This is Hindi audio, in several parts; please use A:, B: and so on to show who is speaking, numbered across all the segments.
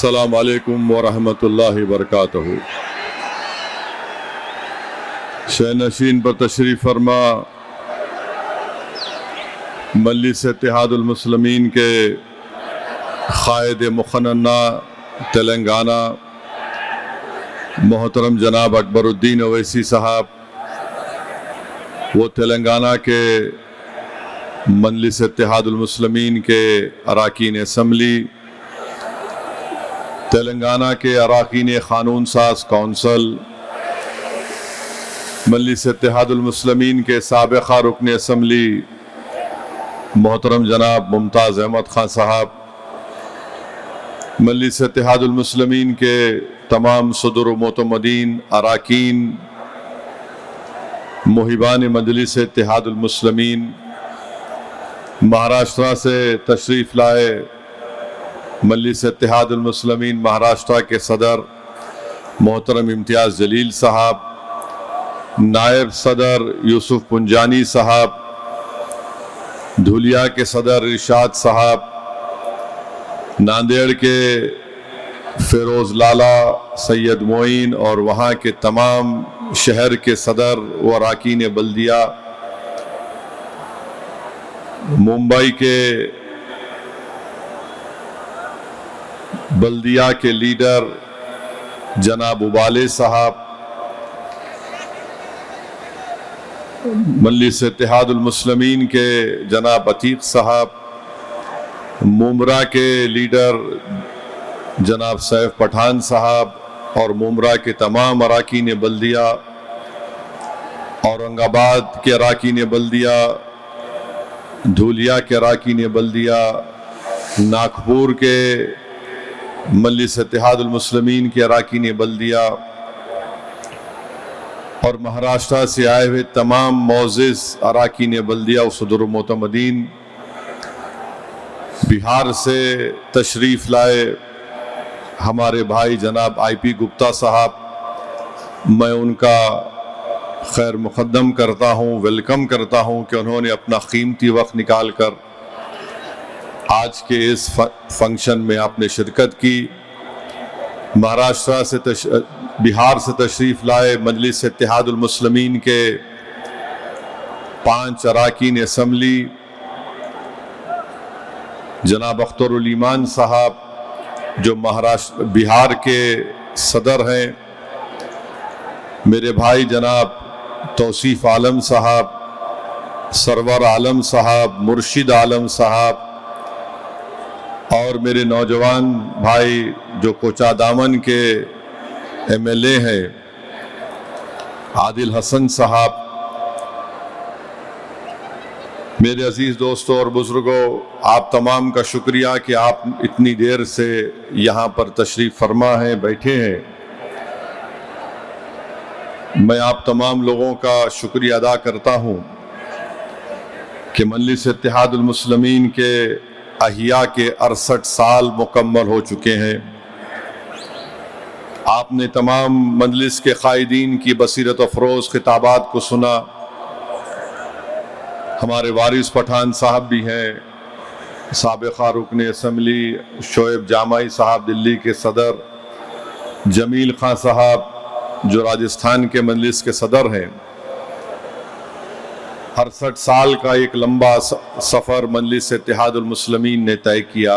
A: अस्सलामु अलैकुम वरहमतुल्लाहि वबरकातुहू। शहनशीन पर तशरीफ़ फरमा मजलिस इत्तेहादुल मुस्लिमीन के क़ायद मुखन्ना तेलंगाना मोहतरम जनाब अकबरुद्दीन ओवैसी साहब, वो तेलंगाना के मजलिस इत्तेहादुल मुस्लिमीन के अरकान असम्बली, तेलंगाना के अरकान क़ानून साज कौंसल, मजलिस इत्तेहादुल मुस्लिमीन के साबिक़ा रुकन असम्बली मोहतरम जनाब मुमताज़ अहमद ख़ान साहब, मजलिस इत्तेहादुल मुस्लिमीन के तमाम सदर व मोतमदीन अरकान, मुहिबान मजलिस इत्तेहादुल मुस्लिमीन, महाराष्ट्र से तशरीफ़ लाए मजलिस इत्तेहादुल मुस्लिमीन महाराष्ट्र के सदर मोहतरम इम्तियाज़ जलील साहब, नायब सदर यूसुफ पुंजानी साहब, धुलिया के सदर इरशाद साहब, नांदेड़ के फिरोज़ लाला सैयद मोइन और वहाँ के तमाम शहर के सदर व अरकान बल्दिया, मुंबई के बल्दिया के लीडर जनाब उबाले साहब, मजलिस इत्तेहादुल मुस्लिमीन के जनाब अतीक साहब, मुमरा के लीडर जनाब सैफ पठान साहब और मुमरा के तमाम अरकान बल्दिया, औरंगाबाद के अरकान बल्दिया, धुलिया के अरकान बल्दिया, नागपुर के मजलिस इत्तेहादुल मुस्लिमीन के अरकान बल्दिया और महाराष्ट्र से आए हुए तमाम मोअज़्ज़िज़ अरकान बल्दिया व सदर मोतमदीन, बिहार से तशरीफ़ लाए हमारे भाई जनाब IP गुप्ता साहब, मैं उनका खैर मुक़द्दम करता हूँ, वेलकम करता हूँ कि उन्होंने अपना कीमती वक्त निकाल कर आज के इस फंक्शन में आपने शिरकत की। महाराष्ट्र से बिहार से तशरीफ़ लाए मजलिस इत्तेहादुल मुस्लिमीन के 5 अरकान असम्बली जनाब अख्तरुल ईमान साहब जो बिहार के सदर हैं, मेरे भाई जनाब तौसीफ़ आलम साहब, सरवर आलम साहब, मुर्शिद आलम साहब और मेरे नौजवान भाई जो कोचा दामन के MLA हैं आदिल हसन साहब, मेरे अजीज़ दोस्तों और बुज़ुर्गों, आप तमाम का शुक्रिया कि आप इतनी देर से यहाँ पर तशरीफ़ फरमा हैं, बैठे हैं। मैं आप तमाम लोगों का शुक्रिया अदा करता हूँ कि मजलिस इत्तेहादुल मुस्लिमीन के अहिया के 68 साल मुकम्मल हो चुके हैं। आपने तमाम मजलिस के क़ायदीन की बसीरत अफरोज़ खिताबात को सुना। हमारे वारिस पठान साहब भी हैं, साबिक़ा रुकन असम्बली शोएब जामाई साहब दिल्ली के सदर, जमील खां साहब जो राजस्थान के मजलिस के सदर हैं। 68 साल का एक लंबा सफ़र मजलिस इत्तेहादुल मुस्लिमीन ने तय किया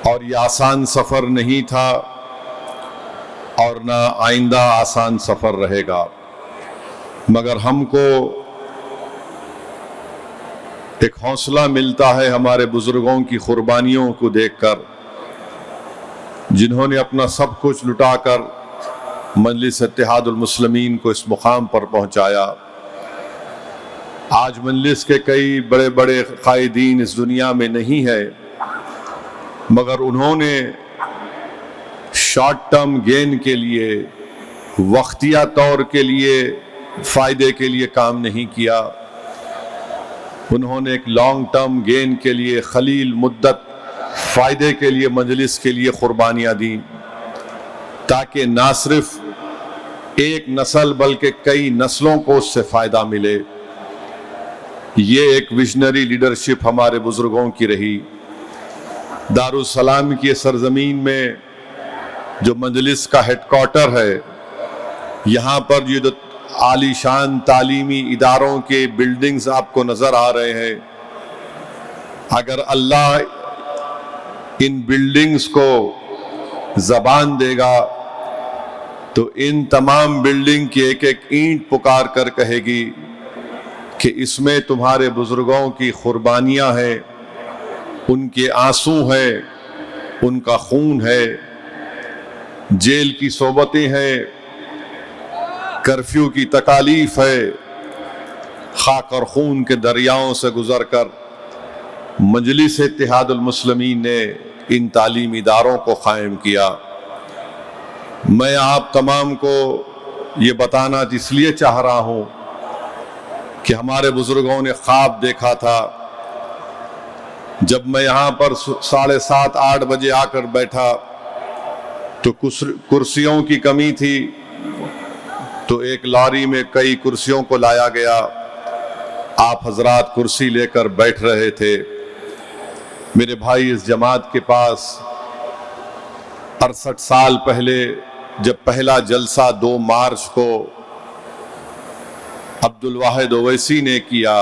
A: और ये आसान सफ़र नहीं था और ना आइंदा आसान सफ़र रहेगा, मगर हमको एक हौसला मिलता है हमारे बुज़ुर्गों की कुर्बानियों को देखकर, जिन्होंने अपना सब कुछ लुटाकर मजलिस इत्तेहादुल मुस्लिमीन को इस मुकाम पर पहुंचाया। आज मजलिस के कई बड़े बड़े क़ायदीन इस दुनिया में नहीं है, मगर उन्होंने शॉर्ट टर्म गेन के लिए, वक्तिया तौर के लिए, फ़ायदे के लिए काम नहीं किया। उन्होंने एक लॉन्ग टर्म गेन के लिए, खलील मुद्दत फ़ायदे के लिए मजलिस के लिए कुर्बानियाँ दी, ताकि ना सिर्फ एक नस्ल बल्कि कई नस्लों को उससे फ़ायदा मिले। ये एक विजनरी लीडरशिप हमारे बुज़ुर्गों की रही। दारुस्सलाम की सरजमीन में जो मजलिस का हेडक्वार्टर है, यहाँ पर ये जो आलीशान तालीमी इदारों के बिल्डिंग्स आपको नज़र आ रहे हैं, अगर अल्लाह इन बिल्डिंग्स को ज़बान देगा तो इन तमाम बिल्डिंग की एक एक ईंट पुकार कर कहेगी कि इसमें तुम्हारे बुजुर्गों की कुर्बानियाँ हैं, उनके आंसू हैं, उनका खून है, जेल की सोबतें हैं, कर्फ्यू की तकालीफ है। खाक और खून के दरियाओं से गुजर कर मजलिस इत्तेहादुल मुस्लिमीन ने इन तालीमी इदारों को कायम किया। मैं आप तमाम को ये बताना इसलिए चाह रहा हूँ कि हमारे बुजुर्गों ने ख्वाब देखा था। जब मैं यहाँ पर 7:30-8 बजे आकर बैठा तो कुर्सियों की कमी थी, तो एक लॉरी में कई कुर्सियों को लाया गया। आप हजरात कुर्सी लेकर बैठ रहे थे। मेरे भाई, इस जमात के पास 68 साल पहले जब पहला जलसा 2 मार्च को अब्दुल वाहिद ओवैसी ने किया,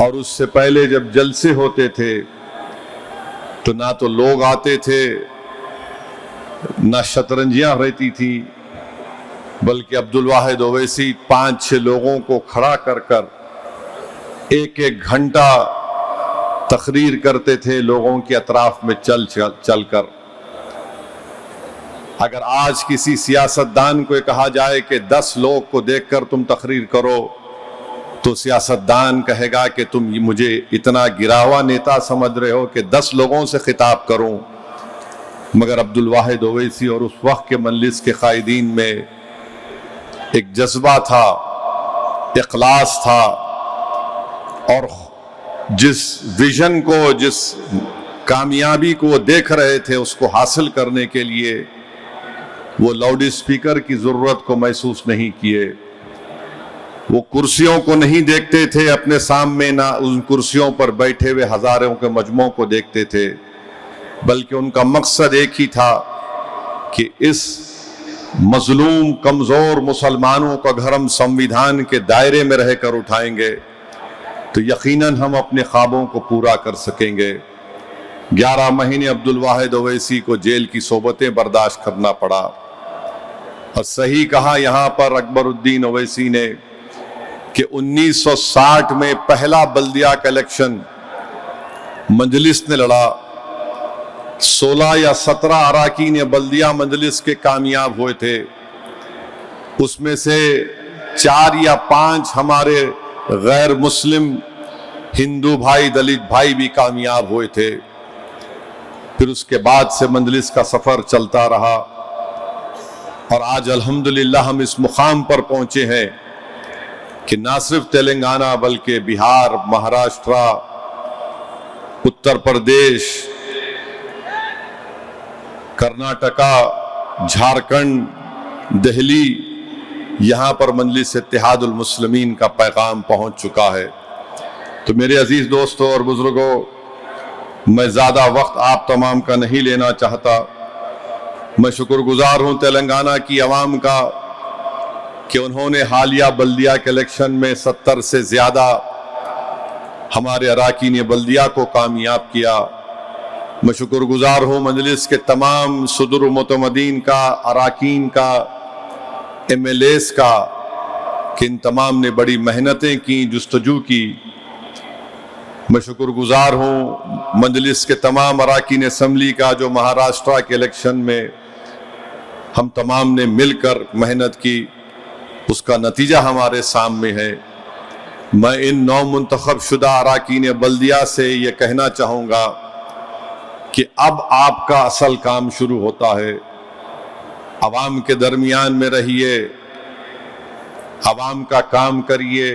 A: और उससे पहले जब जलसे होते थे तो ना तो लोग आते थे, ना शतरंजियां रहती थी, बल्कि अब्दुल वाहिद ओवैसी 5-6 लोगों को खड़ा कर कर 1-1 घंटा तकरीर करते थे लोगों के अतराफ में चल कर। अगर आज किसी सियासतदान को कहा जाए कि 10 लोग को देखकर तुम तकरीर करो, तो सियासतदान कहेगा कि तुम मुझे इतना गिरा हुआ नेता समझ रहे हो कि 10 लोगों से खिताब करूं। मगर अब्दुल वाहिद ओवैसी और उस वक्त के मजलिस के कायदीन में एक जज्बा था, इखलास था, और जिस विजन को, जिस कामयाबी को वो देख रहे थे, उसको हासिल करने के लिए वो लाउड स्पीकर की ज़रूरत को महसूस नहीं किए। वो कुर्सियों को नहीं देखते थे अपने सामने, ना उन कुर्सियों पर बैठे हुए हजारों के मजमों को देखते थे, बल्कि उनका मकसद एक ही था कि इस मजलूम कमज़ोर मुसलमानों का घर हम संविधान के दायरे में रहकर उठाएंगे तो यकीनन हम अपने ख्वाबों को पूरा कर सकेंगे। 11 महीने अब्दुल वाहिद ओवैसी को जेल की सोबतें बर्दाश्त करना पड़ा। और सही कहा यहाँ पर अकबरुद्दीन ओवैसी ने कि 1960 में पहला बल्दिया का इलेक्शन मजलिस ने लड़ा। 16 या 17 अराकीन बल्दिया मजलिस के कामयाब हुए थे, उसमें से 4 या 5 हमारे गैर मुस्लिम हिंदू भाई, दलित भाई भी कामयाब हुए थे। फिर उसके बाद से मजलिस का सफर चलता रहा और आज अल्हम्दुलिल्लाह हम इस मुकाम पर पहुंचे हैं कि ना सिर्फ तेलंगाना बल्कि बिहार, महाराष्ट्र, उत्तर प्रदेश, कर्नाटका, झारखंड, दिल्ली, यहाँ पर मजलिस इत्तेहादुल मुस्लिमीन का पैगाम पहुँच चुका है। तो मेरे अजीज़ दोस्तों और बुजुर्गों, मैं ज़्यादा वक्त आप तमाम का नहीं लेना चाहता। मैं शुक्रगुजार हूँ तेलंगाना की आवाम का कि उन्होंने हालिया बल्दिया के इलेक्शन में 70 से ज़्यादा हमारे अराकीन बल्दिया को कामयाब किया। मैं शुक्रगुजार हूँ मजलिस के तमाम सदर मुतमदीन का, अराकीन का, MLAs का, कि इन तमाम ने बड़ी मेहनतें की, जुस्तजू की। मैं शुक्रगुजार हूँ मजलिस के तमाम अराकीन असम्बली का जो महाराष्ट्र के इलेक्शन में हम तमाम ने मिलकर मेहनत की, उसका नतीजा हमारे सामने है। मैं इन 9 मुंतखब शुदा अराकीन बल्दिया से ये कहना चाहूँगा कि अब आपका असल काम शुरू होता है। अवाम के दरमियान में रहिए, अवाम का काम करिए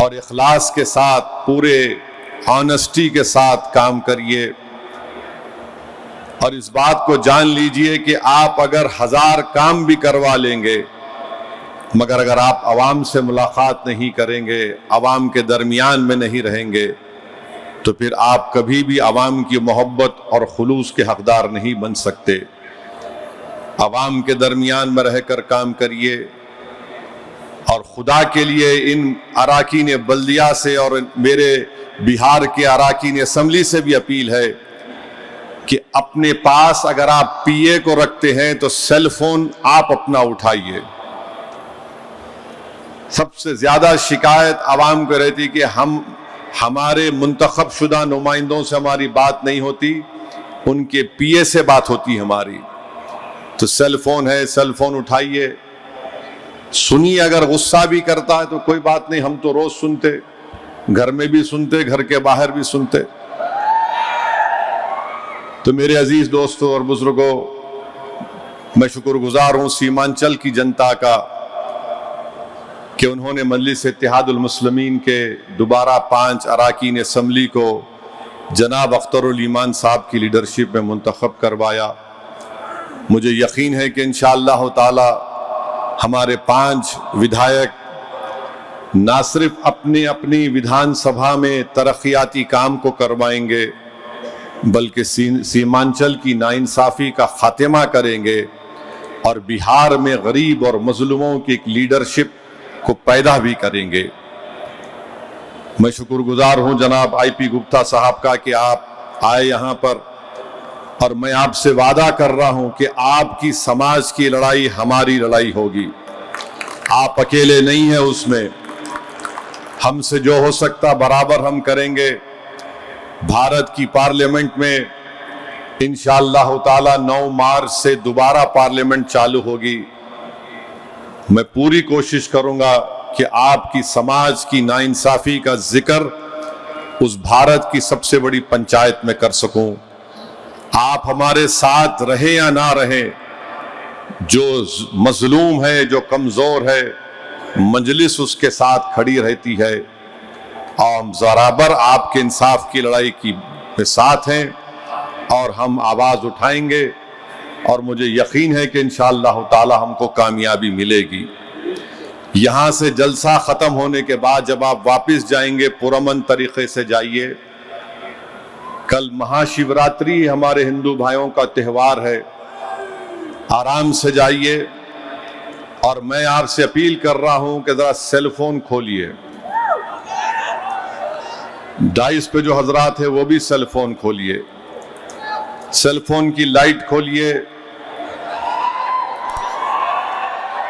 A: और इखलास के साथ, पूरे ऑनेस्टी के साथ काम करिए। और इस बात को जान लीजिए कि आप अगर 1000 काम भी करवा लेंगे, मगर अगर आप अवाम से मुलाकात नहीं करेंगे, अवाम के दरमियान में नहीं रहेंगे, तो फिर आप कभी भी आवाम की मोहब्बत और खुलूस के हकदार नहीं बन सकते। आवाम के दरमियान में रहकर काम करिए और खुदा के लिए इन अराकीन बल्दिया से और मेरे बिहार के अराकीन असम्बली से भी अपील है कि अपने पास अगर आप पीए को रखते हैं तो सेल फोन आप अपना उठाइए। सबसे ज्यादा शिकायत आवाम को रहती कि हमारे मुंतखब शुदा नुमाइंदों से हमारी बात नहीं होती, उनके पीए से बात होती हमारी। तो सेल फोन है, सेल फोन उठाइए, सुनिए। अगर गुस्सा भी करता है तो कोई बात नहीं, हम तो रोज सुनते, घर में भी सुनते, घर के बाहर भी सुनते। तो मेरे अजीज दोस्तों और बुजुर्गों, मैं शुक्रगुजार हूं सीमांचल की जनता का कि उन्होंने मजलिस इत्तेहादुल मुस्लिमीन के दोबारा 5 अराकीन असम्बली को जनाब अख्तरुल ईमान साहब की लीडरशिप में मुंतखब करवाया। मुझे यकीन है कि इंशाअल्लाह ताला हमारे 5 विधायक ना सिर्फ अपनी अपनी विधानसभा में तरक्याती काम को करवाएंगे बल्कि सीमांचल की नाइंसाफ़ी का खात्मा करेंगे और बिहार में गरीब और मजलूमों की एक लीडरशिप को पैदा भी करेंगे। मैं शुक्रगुजार हूं जनाब आईपी गुप्ता साहब का कि आप आए यहाँ पर, और मैं आपसे वादा कर रहा हूं कि आपकी समाज की लड़ाई हमारी लड़ाई होगी। आप अकेले नहीं हैं उसमें, हमसे जो हो सकता बराबर हम करेंगे। भारत की पार्लियामेंट में इंशाअल्लाह ताला 9 मार्च से दोबारा पार्लियामेंट चालू होगी। मैं पूरी कोशिश करूंगा कि आपकी समाज की नाइंसाफी का जिक्र उस भारत की सबसे बड़ी पंचायत में कर सकूं। आप हमारे साथ रहे या ना रहे, जो मजलूम है, जो कमजोर है, मजलिस उसके साथ खड़ी रहती है और हम बराबर आपके इंसाफ की लड़ाई के साथ हैं और हम आवाज उठाएंगे और मुझे यकीन है कि इंशाअल्लाह ताला हमको कामयाबी मिलेगी। यहाँ से जलसा खत्म होने के बाद जब आप वापस जाएंगे पुरअमन तरीके से जाइए। कल महाशिवरात्रि हमारे हिंदू भाइयों का त्यौहार है, आराम से जाइए। और मैं आपसे अपील कर रहा हूं कि जरा सेल फोन खोलिए, डाइस पे जो हजरात है वो भी सेल फोन खोलिए, सेल फोन की लाइट खोलिए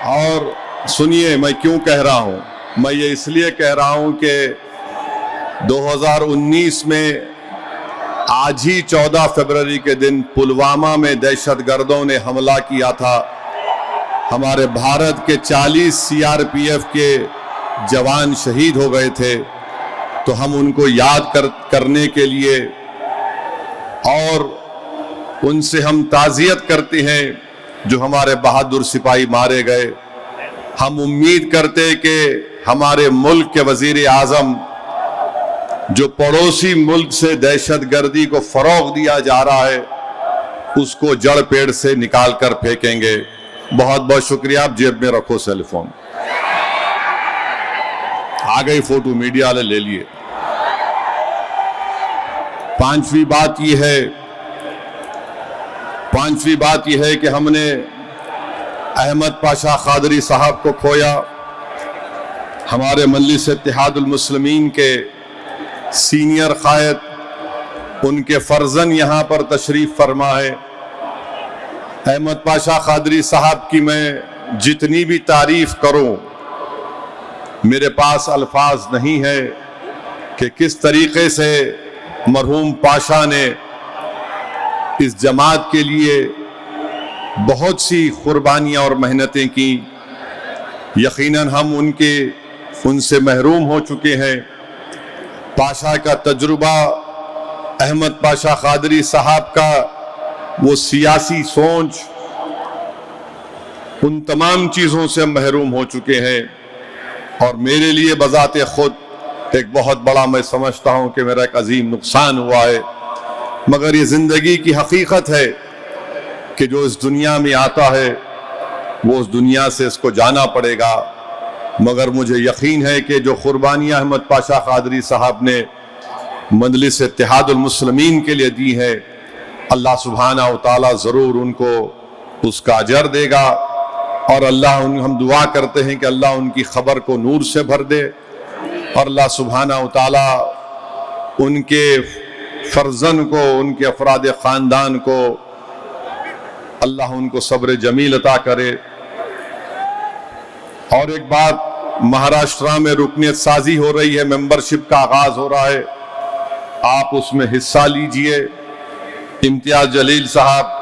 A: और सुनिए मैं क्यों कह रहा हूं। मैं ये इसलिए कह रहा हूं कि 2019 में आज ही 14 फरवरी के दिन पुलवामा में दहशतगर्दों ने हमला किया था। हमारे भारत के 40 सीआरपीएफ के जवान शहीद हो गए थे। तो हम उनको याद करने के लिए और उनसे हम ताज़ियत करते हैं जो हमारे बहादुर सिपाही मारे गए। हम उम्मीद करते कि हमारे मुल्क के वजीर आज़म जो पड़ोसी मुल्क से दहशतगर्दी को फरोग दिया जा रहा है उसको जड़ पेड़ से निकाल कर फेंकेंगे। बहुत बहुत शुक्रिया। आप जेब में रखो सेल फोन। आ गई फोटो, मीडिया वाले ले लिए। 5वीं बात यह है कि हमने अहमद पाशा कादरी साहब को खोया। हमारे मजलिस इत्तेहादुल मुस्लिमीन के सीनियर कायद, उनके फर्जन यहाँ पर तशरीफ फरमा है। अहमद पाशा कादरी साहब की मैं जितनी भी तारीफ करूं मेरे पास अल्फाज नहीं है कि किस तरीके से मरहूम पाशा ने इस जमात के लिए बहुत सी कुर्बानियां और मेहनतें की। यकीनन हम उनसे महरूम हो चुके हैं। पाशा का तजुर्बा, अहमद पाशा कादरी साहब का वो सियासी सोच, उन तमाम चीज़ों से हम महरूम हो चुके हैं। और मेरे लिए बजाते खुद एक बहुत बड़ा, मैं समझता हूँ कि मेरा एक अजीम नुकसान हुआ है, मगर ये ज़िंदगी की हकीकत है कि जो इस दुनिया में आता है वो उस दुनिया से इसको जाना पड़ेगा। मगर मुझे यकीन है कि जो कुर्बानियाँ अहमद पाशा कादरी साहब ने मजलिस इत्तेहादुल मुस्लिमीन के लिए दी है, अल्लाह सुब्हानहू व तआला ज़रूर उनको उसका अजर देगा। और हम दुआ करते हैं कि अल्लाह उनकी खबर को नूर से भर दे और अल्लाह सुब्हानहू व तआला उनके फर्जन को, उनके अफराद ख़ानदान को अल्लाह उनको सब्र जमील अता करे। और एक बात, महाराष्ट्र में रुकनियत साजी हो रही है, मेंबरशिप का आगाज हो रहा है, आप उसमें हिस्सा लीजिए। इम्तियाज जलील साहब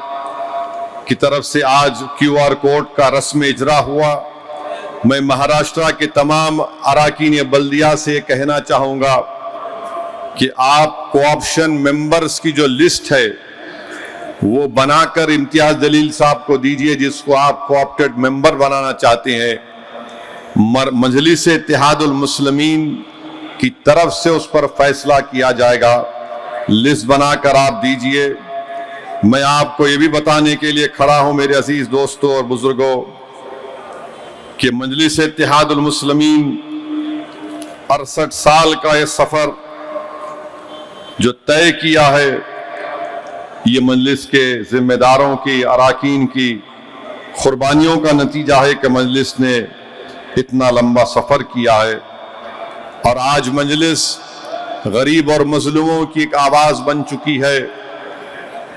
A: की तरफ से आज QR कोड का रस्म इजरा हुआ। मैं महाराष्ट्र के तमाम अराकीन बल्दिया से कहना चाहूँगा कि आप कोऑप्शन मेंबर्स की जो लिस्ट है वो बनाकर इम्तियाज जलील साहब को दीजिए, जिसको आप कोऑप्टेड मेंबर बनाना चाहते हैं। मजलिस इत्तेहादुल मुस्लिमीन की तरफ से उस पर फैसला किया जाएगा। लिस्ट बनाकर आप दीजिए। मैं आपको ये भी बताने के लिए खड़ा हूं मेरे अजीज दोस्तों और बुजुर्गों कि मजलिस इत्तेहादुल मुस्लिमीन 68 साल का ये सफर जो तय किया है, ये मजलिस के जिम्मेदारों की, अराकीन की कुर्बानियों का नतीजा है कि मजलिस ने इतना लंबा सफर किया है। और आज मजलिस गरीब और मजलूमों की एक आवाज बन चुकी है।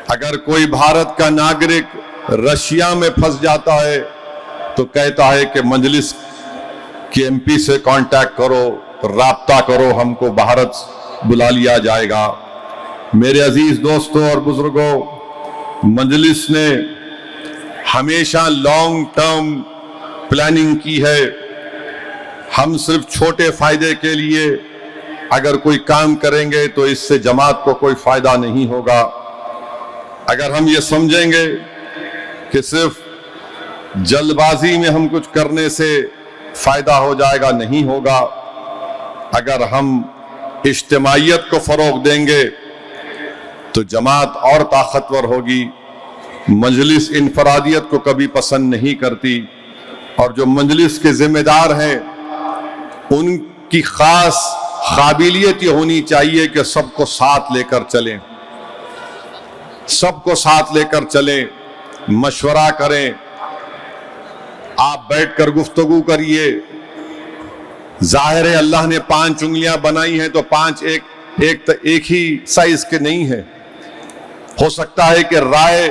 A: अगर कोई भारत का नागरिक रशिया में फंस जाता है तो कहता है कि मजलिस के MP से कांटेक्ट करो, राब्ता करो, हमको भारत बुला लिया जाएगा। मेरे अजीज दोस्तों और बुजुर्गों, मजलिस ने हमेशा लॉन्ग टर्म प्लानिंग की है। हम सिर्फ छोटे फायदे के लिए अगर कोई काम करेंगे तो इससे जमात को कोई फायदा नहीं होगा। अगर हम ये समझेंगे कि सिर्फ जल्दबाजी में हम कुछ करने से फायदा हो जाएगा, नहीं होगा। अगर हम इज्तिमाइयत को फरोग देंगे तो जमात और ताकतवर होगी। मजलिस इनफरादियत को कभी पसंद नहीं करती और जो मजलिस के जिम्मेदार हैं उनकी खास काबिलियत ये होनी चाहिए कि सबको साथ लेकर चलें, सबको साथ लेकर चलें, मशवरा करें। आप बैठकर गुफ्तगू करिए। जाहिर है अल्लाह ने 5 उंगलियां बनाई हैं तो 5 एक ही साइज के नहीं है। हो सकता है कि राय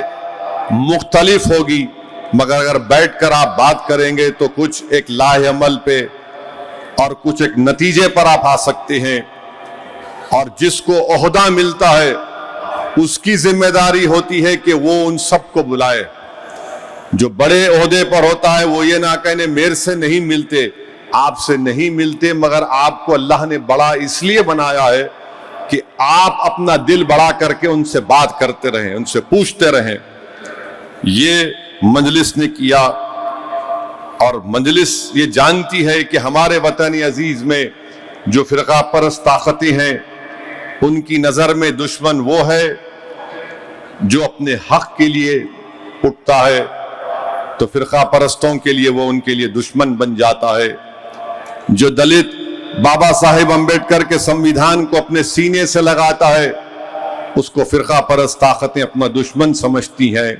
A: मुख्तलिफ होगी, मगर अगर बैठकर आप बात करेंगे तो कुछ एक लाहे अमल पे और कुछ एक नतीजे पर आप आ सकते हैं। और जिसको ओहदा मिलता है उसकी जिम्मेदारी होती है कि वो उन सबको बुलाए। जो बड़े ओहदे पर होता है वो ये ना कहने मेरे से नहीं मिलते, आपसे नहीं मिलते, मगर आपको अल्लाह ने बड़ा इसलिए बनाया है कि आप अपना दिल बड़ा करके उनसे बात करते रहें, उनसे पूछते रहें। ये मजलिस ने किया और मजलिस ये जानती है कि हमारे वतन अजीज में जो फिरका परस्त ताकतें हैं उनकी नजर में दुश्मन वो है जो अपने हक के लिए उठता है, तो फिरका परस्तों के लिए वो उनके लिए दुश्मन बन जाता है। जो दलित बाबा साहेब अम्बेडकर के संविधान को अपने सीने से लगाता है उसको फिरका परस्त ताकतें अपना दुश्मन समझती हैं।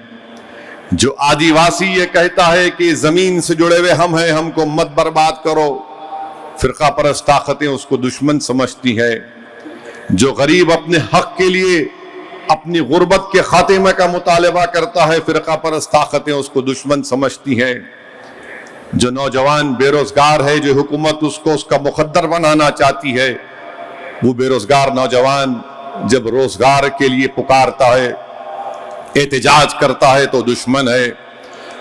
A: जो आदिवासी ये कहता है कि जमीन से जुड़े हुए हम हैं, हमको मत बर्बाद करो, फिरका परस्त ताकतें उसको दुश्मन समझती है। जो गरीब अपने हक के लिए अपनी गुर्बत के खात्मे का मुतालबा करता है, फिरका परस्त ताकतें उसको दुश्मन समझती हैं। जो नौजवान बेरोजगार है, जो हुकूमत उसको उसका मुकद्दर बनाना चाहती है, वो बेरोजगार नौजवान जब रोजगार के लिए पुकारता है, एहतजाज करता है तो दुश्मन है।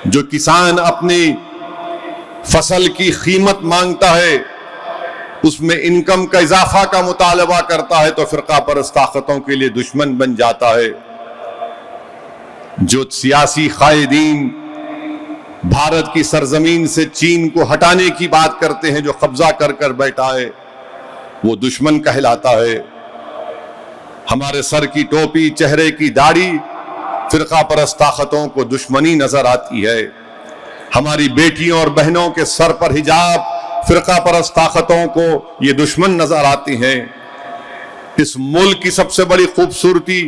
A: जो किसान अपनी फसल की कीमत मांगता है, उसमें इनकम का इजाफा का मुतालबा करता है, तो फिरका परस्त ताकतों के लिए दुश्मन बन जाता है। जो सियासी कायदीन भारत की सरजमीन से चीन को हटाने की बात करते हैं, जो कब्जा कर कर बैठा है, वो दुश्मन कहलाता है। हमारे सर की टोपी, चेहरे की दाढ़ी फिरका परस्त ताकतों को दुश्मनी नजर आती है। हमारी बेटियों और बहनों के सर पर हिजाब फिरका परस्त ताकतों को ये दुश्मन नजर आती हैं। इस मुल्क की सबसे बड़ी खूबसूरती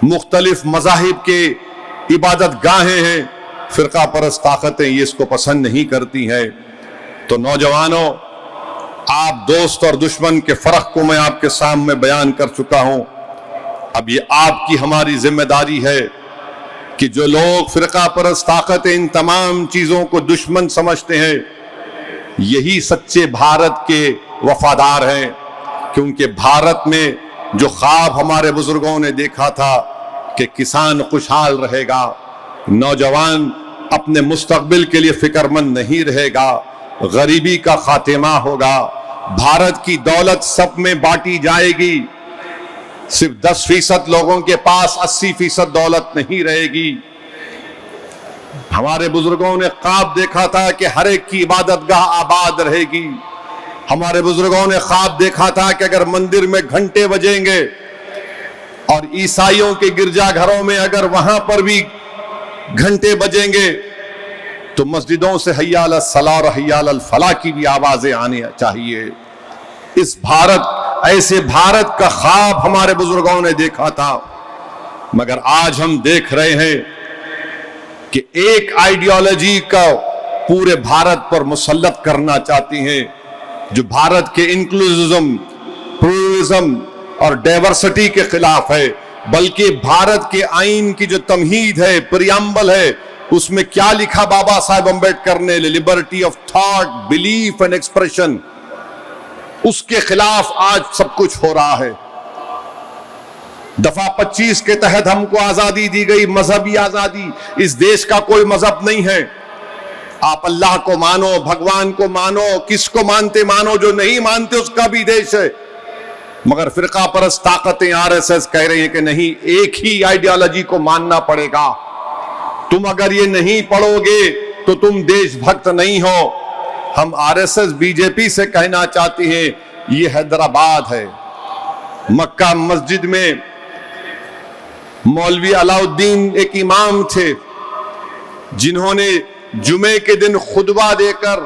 A: मुख्तलिफ मज़ाहिब के इबादत गाहें हैं। फ़िरका परस्त ताकतें ये इसको पसंद नहीं करती हैं। तो नौजवानों, आप दोस्त और दुश्मन के फ़र्क को मैं आपके सामने बयान कर चुका हूं। अब ये आपकी हमारी जिम्मेदारी है कि जो लोग फ़िरका परस्त ताकतें इन तमाम चीज़ों को दुश्मन समझते हैं, यही सच्चे भारत के वफादार हैं। क्योंकि भारत में जो ख्वाब हमारे बुजुर्गों ने देखा था कि किसान खुशहाल रहेगा, नौजवान अपने मुस्तकबिल के लिए फिक्रमंद नहीं रहेगा, गरीबी का खात्मा होगा, भारत की दौलत सब में बांटी जाएगी, सिर्फ 10% लोगों के पास 80% दौलत नहीं रहेगी। हमारे बुजुर्गों ने ख्वाब देखा था कि हर एक की इबादतगाह आबाद रहेगी। हमारे बुजुर्गों ने ख्वाब देखा था कि अगर मंदिर में घंटे बजेंगे और ईसाइयों के गिरजाघरों में अगर वहां पर भी घंटे बजेंगे तो मस्जिदों से हय्या अल सलाह और हय्या अल फलाह की भी आवाजें आनी चाहिए। इस ऐसे भारत का ख्वाब हमारे बुजुर्गों ने देखा था। मगर आज हम देख रहे हैं कि एक आइडियोलॉजी का पूरे भारत पर मुसल्लत करना चाहती हैं, जो भारत के इंक्लूसिविज्म, प्लूरलिज्म और डाइवर्सिटी के खिलाफ है। बल्कि भारत के आईन की जो तमहीद है, प्रियम्बल है, उसमें क्या लिखा बाबा साहेब अम्बेडकर ने, liberty of thought, belief and expression, उसके खिलाफ आज सब कुछ हो रहा है। दफा 25 के तहत हमको आजादी दी गई, मजहबी आजादी। इस देश का कोई मजहब नहीं है। आप अल्लाह को मानो, भगवान को मानो, किसको मानते मानो, जो नहीं मानते उसका भी देश है। मगर फिरका परस्त ताकतें आरएसएस कह रही हैं कि नहीं, एक ही आइडियोलॉजी को मानना पड़ेगा। तुम अगर ये नहीं पढ़ोगे तो तुम देशभक्त नहीं हो। हम आरएसएस बीजेपी से कहना चाहते हैं, ये हैदराबाद है। मक्का मस्जिद में मौलवी अलाउद्दीन एक इमाम थे, जिन्होंने जुमे के दिन खुतबा देकर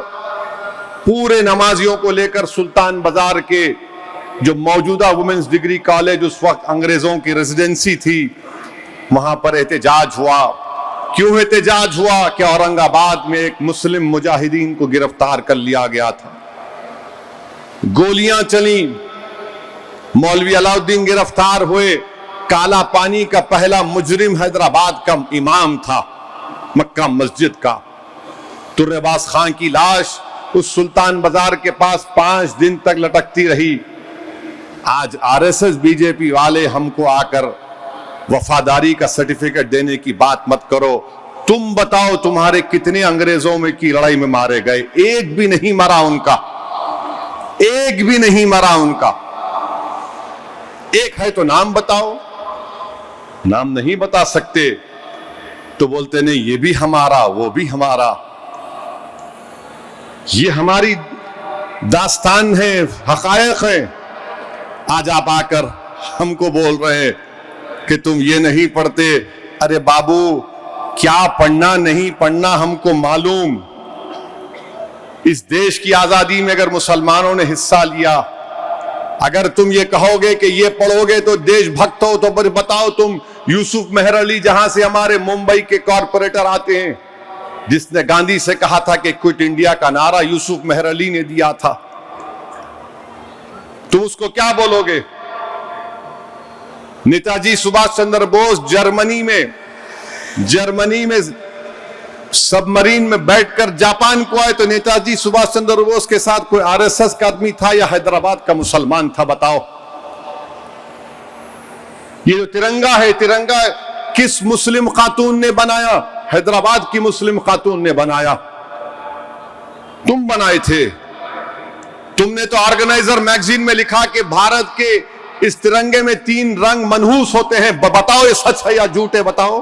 A: पूरे नमाजियों को लेकर सुल्तान बाजार के जो मौजूदा वुमेन्स डिग्री कॉलेज उस वक्त अंग्रेजों की रेजिडेंसी थी, वहां पर एहतजाज हुआ। क्यों एहतजाज हुआ? कि औरंगाबाद में एक मुस्लिम मुजाहिदीन को गिरफ्तार कर लिया गया था, गोलियां चली, मौलवी अलाउद्दीन गिरफ्तार हुए। काला पानी का पहला मुजरिम हैदराबाद का इमाम था, मक्का मस्जिद का। तुर्रेबाज खान की लाश उस सुल्तान बाजार के पास 5 दिन तक लटकती रही। आज आरएसएस बीजेपी वाले हमको आकर वफादारी का सर्टिफिकेट देने की बात मत करो। तुम बताओ, तुम्हारे कितने अंग्रेजों में की लड़ाई में मारे गए? एक भी नहीं मरा उनका, एक भी नहीं मरा उनका। एक है तो नाम बताओ, नाम नहीं बता सकते तो बोलते नहीं ये भी हमारा, वो भी हमारा। ये हमारी दास्तान है, हकायक है। आज आप आकर हमको बोल रहे हैं कि तुम ये नहीं पढ़ते। अरे बाबू, क्या पढ़ना नहीं पढ़ना हमको मालूम। इस देश की आजादी में अगर मुसलमानों ने हिस्सा लिया, अगर तुम ये कहोगे कि ये पढ़ोगे तो देशभक्त हो, तो बताओ तुम यूसुफ मेहर अली, जहां से हमारे मुंबई के कॉरपोरेटर आते हैं, जिसने गांधी से कहा था कि क्विट इंडिया का नारा यूसुफ मेहर अली ने दिया था, तो उसको क्या बोलोगे? नेताजी सुभाष चंद्र बोस जर्मनी में सबमरीन में बैठकर जापान को आए, तो नेताजी सुभाष चंद्र बोस के साथ कोई आरएसएस का आदमी था या हैदराबाद का मुसलमान था? बताओ। ये जो तिरंगा है, तिरंगा किस मुस्लिम खातून ने बनाया? हैदराबाद की मुस्लिम खातून ने बनाया। तुम बनाए थे। तुमने तो ऑर्गेनाइजर मैगजीन में लिखा कि भारत के इस तिरंगे में 3 रंग मनहूस होते हैं। बताओ ये सच है या झूठ है? बताओ।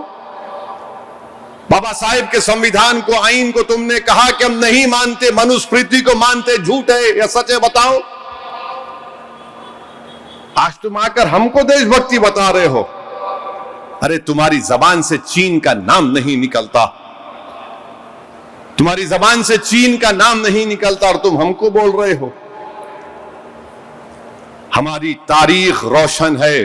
A: बाबा साहेब के संविधान को, आईन को तुमने कहा कि हम नहीं मानते, मनुस्मृति को मानते, झूठ है या सच है? बताओ। आज तुम आकर हमको देशभक्ति बता रहे हो। अरे तुम्हारी जबान से चीन का नाम नहीं निकलता, तुम्हारी जबान से चीन का नाम नहीं निकलता और तुम हमको बोल रहे हो। हमारी तारीख रोशन है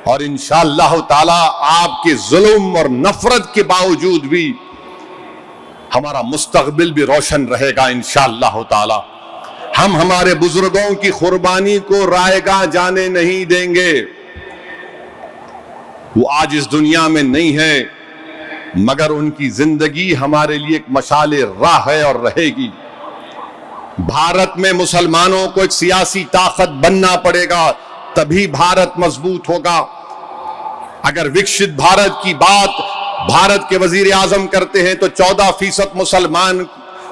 A: और इंशाअल्लाह ताला आपके जुल्म और नफरत के बावजूद भी हमारा मुस्तकबिल भी रोशन रहेगा इंशाअल्लाह ताला। हम हमारे बुजुर्गों की कुर्बानी को रायगा जाने नहीं देंगे। वो आज इस दुनिया में नहीं है, मगर उनकी जिंदगी हमारे लिए एक मशाले राह है और रहेगी। भारत में मुसलमानों को एक सियासी ताकत बनना पड़ेगा, तभी भारत मजबूत होगा। अगर विकसित भारत की बात भारत के वजीर आजम करते हैं तो 14% मुसलमान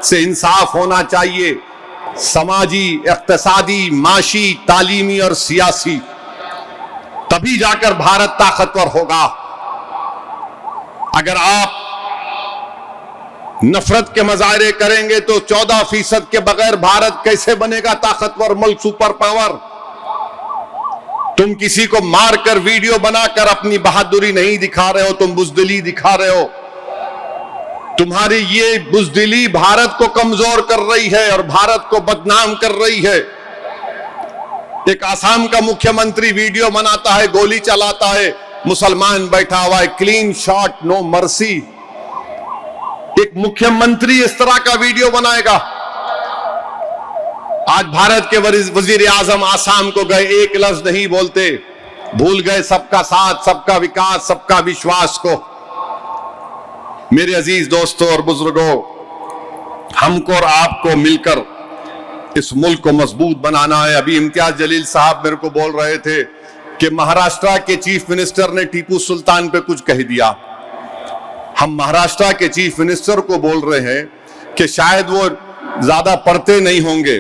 A: से इंसाफ होना चाहिए, समाजी, इक्तिसादी, माशी, तालीमी और सियासी, तभी जाकर भारत ताकतवर होगा। अगर आप नफरत के मजाहरे करेंगे तो 14% के बगैर भारत कैसे बनेगा ताकतवर मुल्क, सुपर पावर। तुम किसी को मारकर वीडियो बनाकर अपनी बहादुरी नहीं दिखा रहे हो, तुम बुजदिली दिखा रहे हो। तुम्हारी ये बुजदिली भारत को कमजोर कर रही है और भारत को बदनाम कर रही है। एक आसाम का मुख्यमंत्री वीडियो बनाता है, गोली चलाता है, मुसलमान बैठा हुआ है, क्लीन शॉट, नो मर्सी। एक मुख्यमंत्री इस तरह का वीडियो बनाएगा? आज भारत के वजीर आजम आसाम को गए, एक लफ्ज नहीं बोलते, भूल गए सबका साथ, सबका विकास, सबका विश्वास को। मेरे अजीज दोस्तों और बुजुर्गों, हमको और आपको मिलकर इस मुल्क को मजबूत बनाना है। अभी इम्तियाज जलील साहब मेरे को बोल रहे थे कि महाराष्ट्र के चीफ मिनिस्टर ने टीपू सुल्तान पे कुछ कह दिया। हम महाराष्ट्र के चीफ मिनिस्टर को बोल रहे हैं कि शायद वो ज्यादा पढ़ते नहीं होंगे,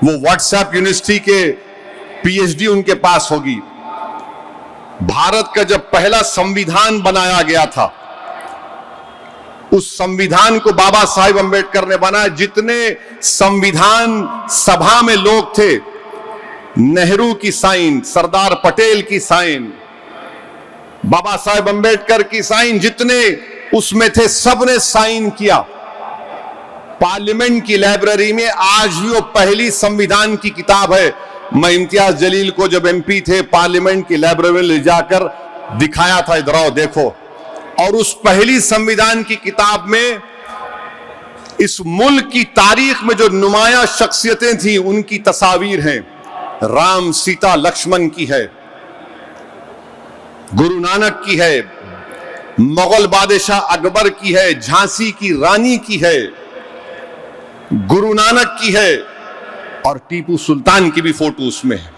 A: वो व्हाट्सएप यूनिवर्सिटी के पीएचडी उनके पास होगी। भारत का जब पहला संविधान बनाया गया था, उस संविधान को बाबा साहेब अंबेडकर ने बनाया। जितने संविधान सभा में लोग थे, नेहरू की साइन, सरदार पटेल की साइन, बाबा साहेब अंबेडकर की साइन, जितने उसमें थे सबने साइन किया। पार्लियामेंट की लाइब्रेरी में आज भी वो पहली संविधान की किताब है। मैं इम्तियाज जलील को जब एमपी थे पार्लियामेंट की लाइब्रेरी में ले जाकर दिखाया था, इधर आओ देखो। और उस पहली संविधान की किताब में इस मुल्क की तारीख में जो नुमाया शख्सियतें थी उनकी तस्वीर हैं। राम, सीता, लक्ष्मण की है, गुरु नानक की है, मुगल बादशाह अकबर की है, झांसी की रानी की है, गुरु नानक की है और टीपू सुल्तान की भी फोटो उसमें है।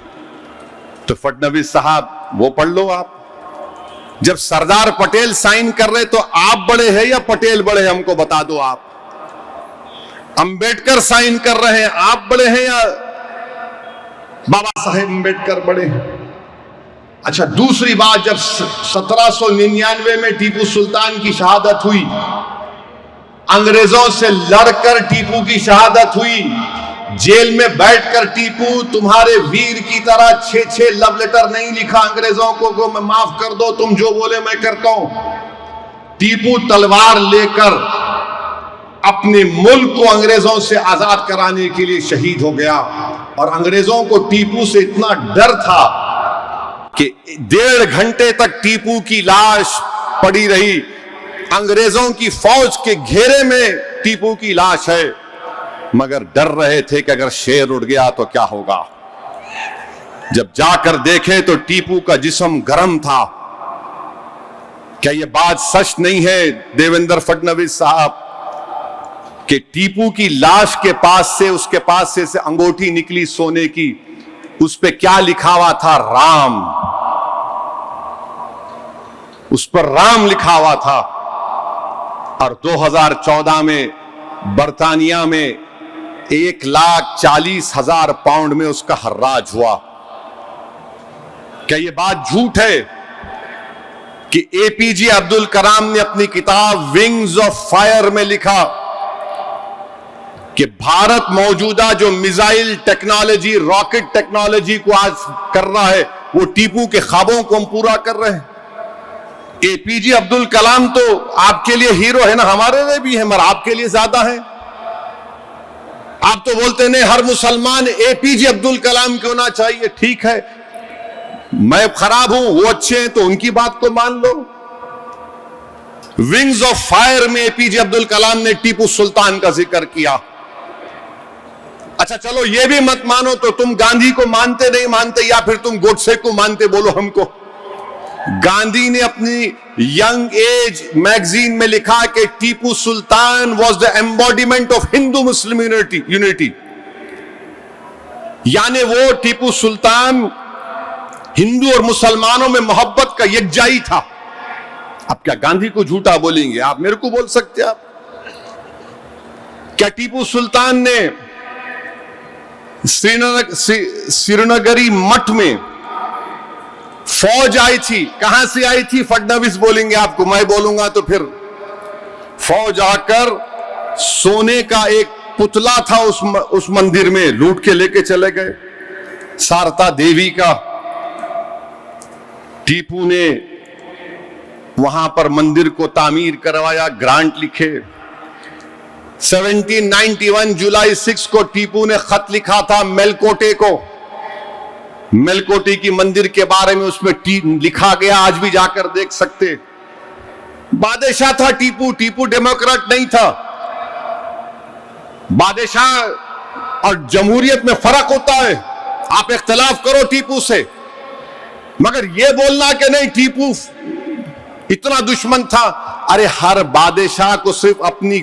A: तो फडणवीस साहब वो पढ़ लो आप। जब सरदार पटेल साइन कर रहे तो आप बड़े हैं या पटेल बड़े हैं, हमको बता दो आप। अंबेडकर साइन कर रहे हैं, आप बड़े हैं या बाबा साहेब अंबेडकर बड़े हैं? अच्छा, दूसरी बात, जब 1799 में टीपू सुल्तान की शहादत हुई, अंग्रेजों से लड़कर टीपू की शहादत हुई, जेल में बैठकर टीपू तुम्हारे वीर की तरह 6 लव लेटर नहीं लिखा अंग्रेजों को मैं माफ कर दो, तुम जो बोले मैं करता हूं। टीपू तलवार लेकर अपने मुल्क को अंग्रेजों से आजाद कराने के लिए शहीद हो गया। और अंग्रेजों को टीपू से इतना डर था कि 1.5 घंटे तक टीपू की लाश पड़ी रही। अंग्रेजों की फौज के घेरे में टीपू की लाश है, मगर डर रहे थे कि अगर शेर उड़ गया तो क्या होगा। जब जाकर देखे तो टीपू का जिस्म गर्म था। क्या यह बात सच नहीं है देवेंद्र फडणवीस साहब कि टीपू की लाश के पास से, उसके पास से अंगूठी निकली सोने की, उस पे क्या लिखा हुआ था? राम। उस पर राम लिखा हुआ था। और 2014 में बर्तानिया में 1,40,000 पाउंड में उसका हर्राज हुआ। क्या यह बात झूठ है कि एपीजे अब्दुल कलाम ने अपनी किताब विंग्स ऑफ फायर में लिखा कि भारत मौजूदा जो मिसाइल टेक्नोलॉजी, रॉकेट टेक्नोलॉजी को आज कर रहा है, वो टीपू के ख्वाबों को हम पूरा कर रहे हैं। एपीजे अब्दुल कलाम तो आपके लिए हीरो है ना, हमारे लिए भी है, मगर आपके लिए ज्यादा है। आप तो बोलते नहीं हर मुसलमान एपीजे अब्दुल कलाम क्यों ना चाहिए। ठीक है, मैं खराब हूं, वो अच्छे हैं, तो उनकी बात को मान लो। विंग्स ऑफ फायर में एपीजे अब्दुल कलाम ने टीपू सुल्तान का जिक्र किया। अच्छा चलो ये भी मत मानो तो तुम गांधी को मानते नहीं मानते, या फिर तुम गोडसे को मानते, बोलो हमको। गांधी ने अपनी यंग एज मैगजीन में लिखा कि Tipu Sultan was the embodiment of Hindu Muslim unity, यानी वो टीपू सुल्तान हिंदू और मुसलमानों में मोहब्बत का यकजाई था। अब क्या गांधी को झूठा बोलेंगे? आप मेरे को बोल सकते हैं आप? क्या टीपू सुल्तान ने श्रीनगरी मठ में फौज आई थी? कहां से आई थी? फडणवीस बोलेंगे आपको, मैं बोलूंगा तो फिर फौज आकर सोने का एक पुतला था उस मंदिर में लूट के लेके चले गए, शारदा देवी का। टीपू ने वहां पर मंदिर को तामीर करवाया, ग्रांट लिखे। 1791 जुलाई 6 को टीपू ने खत लिखा था मेलकोटे को। मेलकोटे की मंदिर के बारे में उसमें लिखा गया, आज भी जाकर देख सकते। बादशाह था टीपू, टीपू डेमोक्रेट नहीं था। बादशाह और जमहूरियत में फर्क होता है, आप इख्तिलाफ करो टीपू से, मगर यह बोलना कि नहीं टीपू इतना दुश्मन था। अरे हर बादशाह को सिर्फ अपनी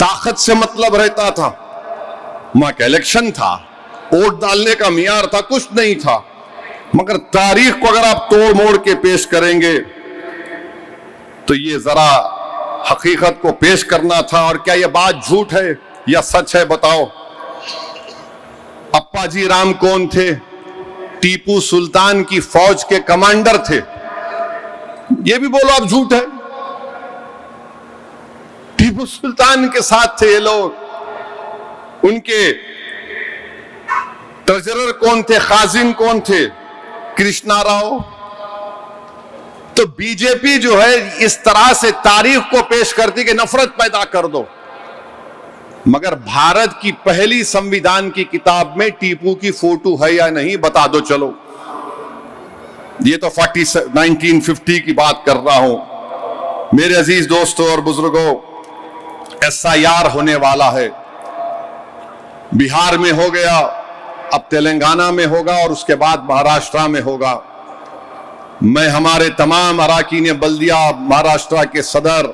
A: ताकत से मतलब रहता था। वहां का इलेक्शन था, वोट डालने का मियार था, कुछ नहीं था। मगर तारीख को अगर आप तोड़ मोड़ के पेश करेंगे तो ये जरा हकीकत को पेश करना था। और क्या यह बात झूठ है या सच है? बताओ। अप्पाजी राम कौन थे? टीपू सुल्तान की फौज के कमांडर थे। ये भी बोलो आप झूठ है? टीपू सुल्तान के साथ थे ये लोग। उनके ट्रेजरर कौन थे? खाजिन कौन थे? कृष्णा राव। तो बीजेपी जो है इस तरह से तारीख को पेश करती कि नफरत पैदा कर दो। मगर भारत की पहली संविधान की किताब में टीपू की फोटो है या नहीं? बता दो चलो। ये तो 1950 की बात कर रहा हूं। मेरे अजीज दोस्तों और बुजुर्गों, SIR होने वाला है। बिहार में हो गया, अब तेलंगाना में होगा और उसके बाद महाराष्ट्र में होगा। मैं हमारे तमाम अराकीन बल्दिया, महाराष्ट्र के सदर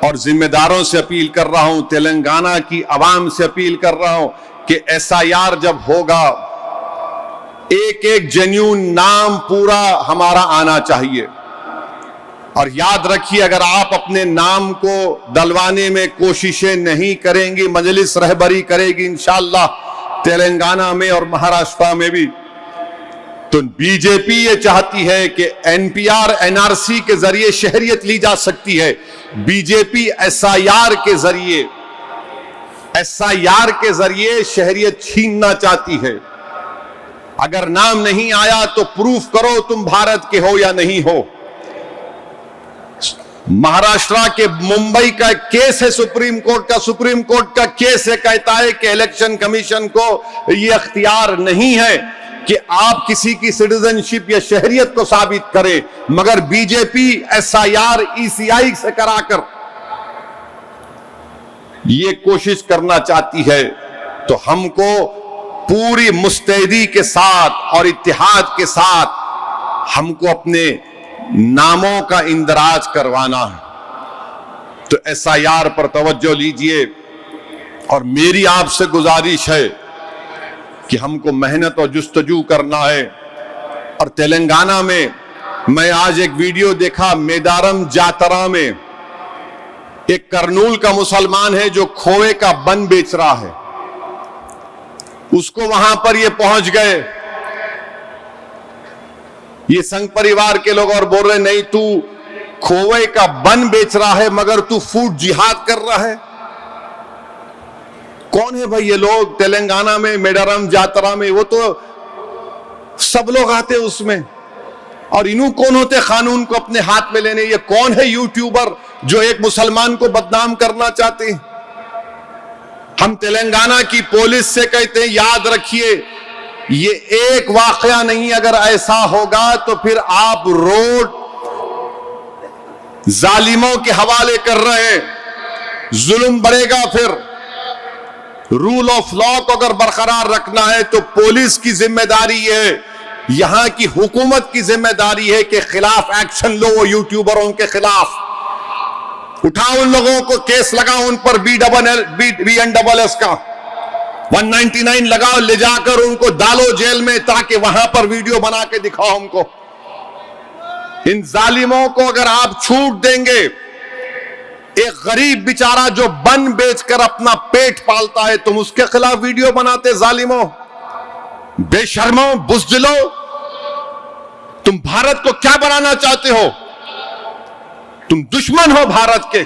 A: और जिम्मेदारों से अपील कर रहा हूं, तेलंगाना की आवाम से अपील कर रहा हूं कि SIR जब होगा, एक एक जेन्युइन नाम पूरा हमारा आना चाहिए। और याद रखिए, अगर आप अपने नाम को डलवाने में कोशिशें नहीं करेंगे, मजलिस रहबरी करेगी इंशाअल्लाह तेलंगाना में और महाराष्ट्र में भी। तो बीजेपी ये चाहती है कि NPR NRC के जरिए शहरियत ली जा सकती है। बीजेपी SIR के जरिए शहरियत छीनना चाहती है। अगर नाम नहीं आया तो प्रूफ करो तुम भारत के हो या नहीं हो। महाराष्ट्र के मुंबई का केस है सुप्रीम कोर्ट का केस है, कहता है कि इलेक्शन कमीशन को यह अख्तियार नहीं है कि आप किसी की सिटीजनशिप या शहरियत को साबित करें। मगर बीजेपी SIR ECI से कराकर ये कोशिश करना चाहती है। तो हमको पूरी मुस्तैदी के साथ और इत्तेहाद के साथ हमको अपने नामों का इंदराज करवाना है। तो SIR पर तवज्जो लीजिए। और मेरी आपसे गुजारिश है कि हमको मेहनत और जुस्तजू करना है। और तेलंगाना में मैं आज एक वीडियो देखा, मेदारम जातरा में एक करनूल का मुसलमान है जो खोए का बन बेच रहा है। उसको वहां पर ये पहुंच गए, ये संघ परिवार के लोग, और बोल रहे नहीं तू खोए का बन बेच रहा है मगर तू फूड जिहाद कर रहा है। कौन है भाई ये लोग? तेलंगाना में मेडारम जातरा में वो तो सब लोग आते उसमें। और इन्हों कौन होते कानून को अपने हाथ में लेने? ये कौन है यूट्यूबर जो एक मुसलमान को बदनाम करना चाहते हैं? हम तेलंगाना की पुलिस से कहते हैं याद रखिए, ये एक वाकया नहीं, अगर ऐसा होगा तो फिर आप रोड जालिमों के हवाले कर रहे हैं, जुल्म बढ़ेगा। फिर रूल ऑफ लॉ को अगर बरकरार रखना है तो पुलिस की जिम्मेदारी है, यहां की हुकूमत की जिम्मेदारी है कि खिलाफ एक्शन लो। वो यूट्यूबरों के खिलाफ उठाओ, उन लोगों को केस लगाओ, उन पर BNSS का 199 लगाओ, ले जाकर उनको डालो जेल में, ताकि वहां पर वीडियो बना के दिखाओ हमको। इन जालिमों को अगर आप छूट देंगे, एक गरीब बेचारा जो बन बेचकर अपना पेट पालता है, तुम उसके खिलाफ वीडियो बनाते, जालिमों, बेशर्मों, बुज़दिलों, तुम भारत को क्या बनाना चाहते हो? तुम दुश्मन हो भारत के।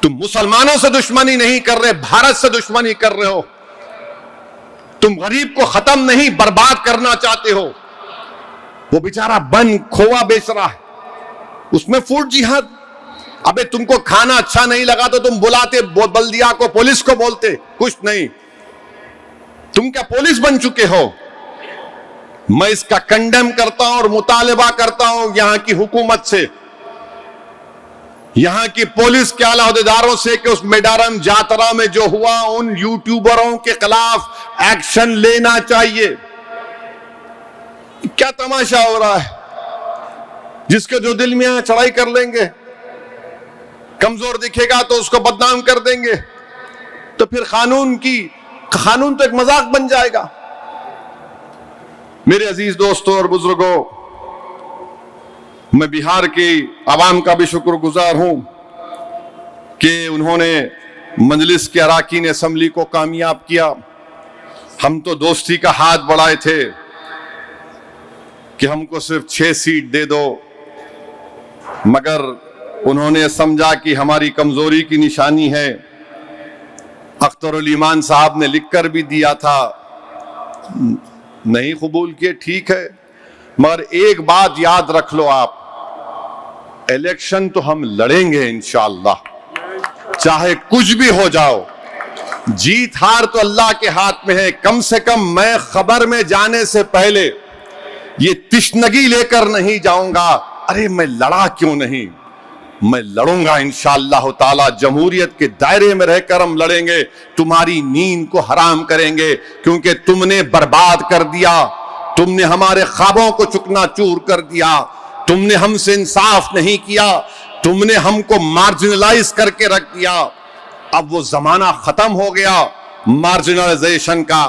A: तुम मुसलमानों से दुश्मनी नहीं कर रहे, भारत से दुश्मनी कर रहे हो। तुम गरीब को खत्म नहीं, बर्बाद करना चाहते हो। वो बेचारा बन खोआ बेच रहा है, उसमें फूड जिहाद। अबे तुमको खाना अच्छा नहीं लगा तो तुम बुलाते बल्दिया को, पुलिस को बोलते, कुछ नहीं। तुम क्या पुलिस बन चुके हो? मैं इसका कंडेम करता हूं और मुतालिबा करता हूं यहां की हुकूमत से, यहां की पुलिस के आला अहदेदारों से, कि उस मेडारम जातरा में जो हुआ, उन यूट्यूबरों के खिलाफ एक्शन लेना चाहिए। क्या तमाशा हो रहा है? जिसके जो दिल में चढ़ाई कर लेंगे, कमजोर दिखेगा तो उसको बदनाम कर देंगे, तो फिर कानून तो एक मजाक बन जाएगा। मेरे अजीज दोस्तों और बुजुर्गों, मैं बिहार की आवाम का भी शुक्रगुजार हूं कि उन्होंने मजलिस के अराकीन असम्बली को कामयाब किया। हम तो दोस्ती का हाथ बढ़ाए थे कि हमको सिर्फ 6 सीट दे दो, मगर उन्होंने समझा कि हमारी कमजोरी की निशानी है। अख्तरुल ईमान साहब ने लिखकर भी दिया था, नहीं कबूल किए, ठीक है, मगर एक बात याद रख लो आप, इलेक्शन तो हम लड़ेंगे इंशाअल्लाह, चाहे कुछ भी हो जाओ। जीत हार तो अल्लाह के हाथ में है। कम से कम मैं खबर में जाने से पहले ये तिश्नगी लेकर नहीं जाऊंगा, अरे मैं लड़ा क्यों नहीं, मैं लड़ूंगा इंशाअल्लाह ताला। जमहूरियत के दायरे में रहकर हम लड़ेंगे, तुम्हारी नींद को हराम करेंगे, क्योंकि तुमने बर्बाद कर दिया, तुमने हमारे ख्वाबों को चुकनाचूर कर दिया, तुमने हमसे इंसाफ नहीं किया, तुमने हमको मार्जिनलाइज करके रख दिया। अब वो जमाना खत्म हो गया मार्जिनलाइजेशन का।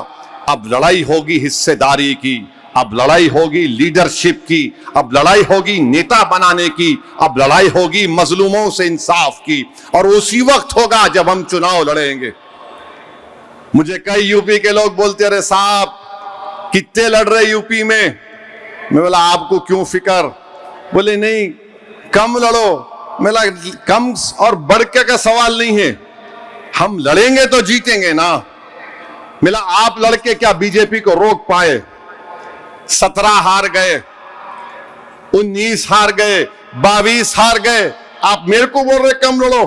A: अब लड़ाई होगी हिस्सेदारी की, अब लड़ाई होगी लीडरशिप की, अब लड़ाई होगी नेता बनाने की, अब लड़ाई होगी मजलूमों से इंसाफ की। और उसी वक्त होगा जब हम चुनाव लड़ेंगे। मुझे कई यूपी के लोग बोलते, अरे साहब कितने लड़ रहे यूपी में? मैं बोला आपको क्यों फिक्र? बोले नहीं, कम लड़ो। मैं बोला कम और बढ़ के का सवाल नहीं है, हम लड़ेंगे तो जीतेंगे ना। मिला आप लड़के क्या बीजेपी को रोक पाए? 17 हार गए, 19 हार गए, 22 हार गए, आप मेरे को बोल रहे कम लड़ो।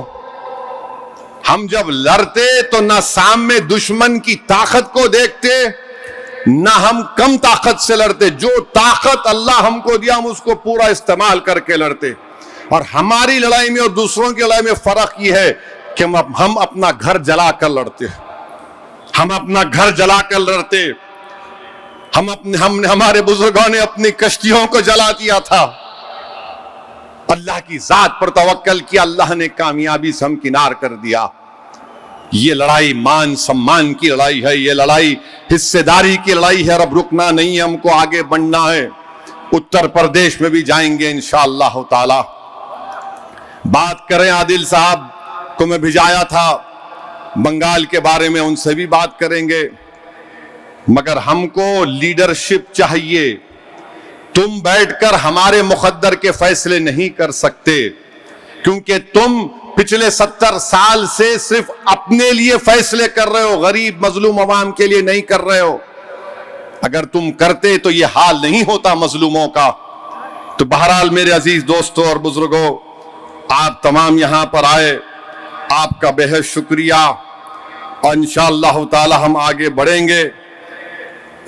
A: हम जब लड़ते तो ना सामने दुश्मन की ताकत को देखते, ना हम कम ताकत से लड़ते। जो ताकत अल्लाह हमको दिया हम उसको पूरा इस्तेमाल करके लड़ते। और हमारी लड़ाई में और दूसरों की लड़ाई में फर्क यह है कि हम अपना घर जलाकर लड़ते, हम अपना घर जलाकर लड़ते। हमारे बुजुर्गों ने अपनी कश्तियों को जला दिया था, अल्लाह की जात पर तवक्कल किया, अल्लाह ने कामयाबी से हमकिनार कर दिया। ये लड़ाई मान सम्मान की लड़ाई है, ये लड़ाई हिस्सेदारी की लड़ाई है। अब रुकना नहीं है, हमको आगे बढ़ना है। उत्तर प्रदेश में भी जाएंगे इंशाअल्लाह ताला। बात करें आदिल साहब को मैं भिजाया था बंगाल के बारे में, उनसे भी बात करेंगे। मगर हमको लीडरशिप चाहिए। तुम बैठकर हमारे मुकद्दर के फैसले नहीं कर सकते, क्योंकि तुम पिछले 70 साल से सिर्फ अपने लिए फैसले कर रहे हो, गरीब मजलूम अवाम के लिए नहीं कर रहे हो। अगर तुम करते तो ये हाल नहीं होता मजलूमों का। तो बहरहाल मेरे अजीज दोस्तों और बुजुर्गों, आप तमाम यहां पर आए, आपका बेहद शुक्रिया। और इंशाअल्लाह ताला हम आगे बढ़ेंगे।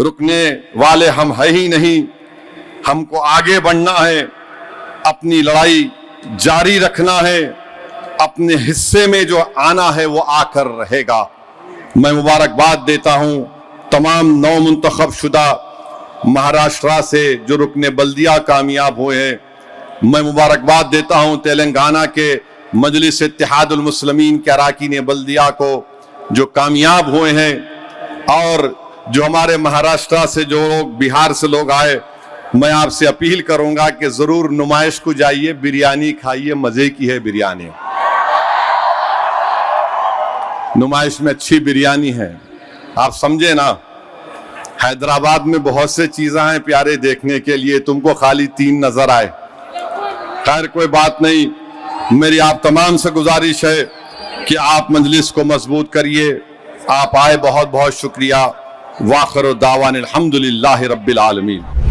A: रुकने वाले हम है ही नहीं, हमको आगे बढ़ना है, अपनी लड़ाई जारी रखना है, अपने हिस्से में जो आना है वो आकर रहेगा। मैं मुबारकबाद देता हूँ तमाम नौ मुंतखब शुदा महाराष्ट्र से जो रुकने बल्दिया कामयाब हुए हैं। मैं मुबारकबाद देता हूँ तेलंगाना के मजलिस इत्तेहादुल मुस्लिमीन के अराकीन बल्दिया को जो कामयाब हुए हैं, और जो हमारे महाराष्ट्र से जो लोग, बिहार से लोग आए, मैं आपसे अपील करूंगा कि जरूर नुमाइश को जाइए, बिरयानी खाइए, मजे की है बिरयानी। नुमाइश में अच्छी बिरयानी है, आप समझे ना। हैदराबाद में बहुत से चीजें हैं प्यारे देखने के लिए, तुमको खाली 3 नजर आए। खैर कोई बात नहीं, मेरी आप तमाम से गुजारिश है कि आप मजलिस को मजबूत करिए। आप आए, बहुत बहुत शुक्रिया। वाखिर दावान अल्हम्दुलिल्लाहि रब्बिल आलमीन।